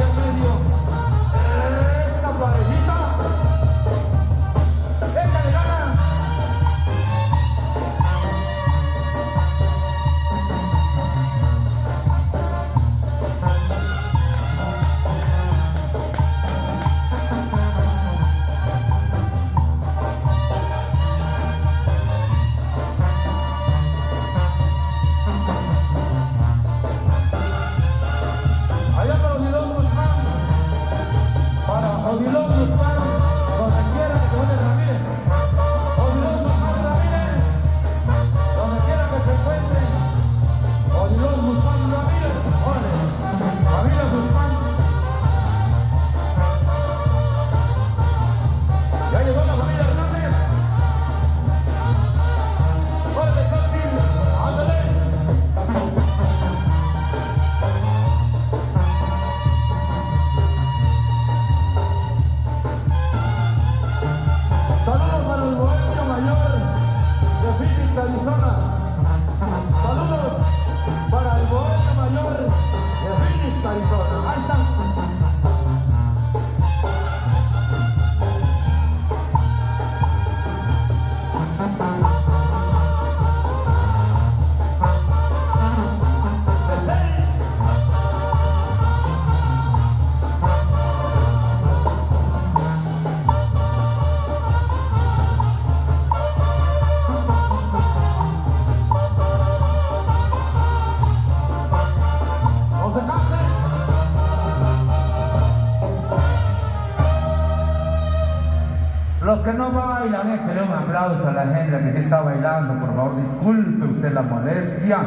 en medio. Esta parejita. Échale ganas. Allá para Odilon Guzmán, donde quiera que se vaya Ramírez. Odilon Guzmán Ramírez, donde quiera que se encuentre. Odilon Guzmán Ramírez, órale, familia Guzmán. Ya llegó la familia Hernández. Órale, Xochitl, ándale. Saludos para el bohemio mayor de Phoenix, Arizona. Saludos para el bohemio mayor de Phoenix, Arizona. Ahí están. No se cansen. Los que no bailan, échale un aplauso a la gente que sí está bailando, por favor, disculpe usted la molestia.